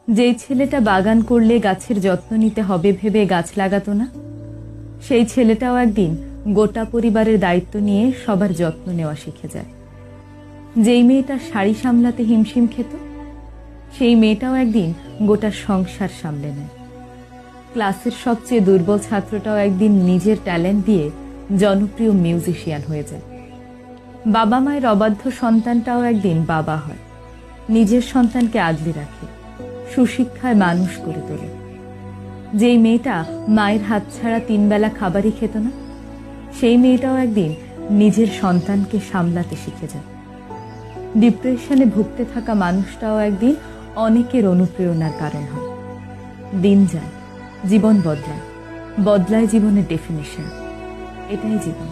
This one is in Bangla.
যেই ছেলেটা বাগান করলে গাছের যত্ন নিতে হবে ভেবে গাছ লাগাতো না, সেই ছেলেটাও একদিন গোটা পরিবারের দায়িত্ব নিয়ে সবার যত্ন নেওয়া শিখে যায়। যেই মেয়েটা শাড়ি সামলাতে হিমশিম খেত, সেই মেয়েটাও একদিন গোটা সংসার সামলে নেয়। ক্লাসের সবচেয়ে দুর্বল ছাত্রটাও একদিন নিজের ট্যালেন্ট দিয়ে জনপ্রিয় মিউজিশিয়ান হয়ে যায়। বাবা মায়ের অবাধ্য সন্তানটাও একদিন বাবা হয়, নিজের সন্তানকে আগলে রাখে, সুশিক্ষায় মানুষ করে তোলে। যেই মেয়েটা মায়ের হাত ছাড়া 3 বেলা খাবারই খেত না, সেই মেয়েটাও একদিন নিজের সন্তানকে সামলাতে শিখে যায়। ডিপ্রেশনে ভুগতে থাকা মানুষটাও একদিন অনেকের অনুপ্রেরণার কারণ হয়। দিন যায়, জীবন বদলায়, বদলায় জীবনের ডেফিনিশন। এটাই জীবন।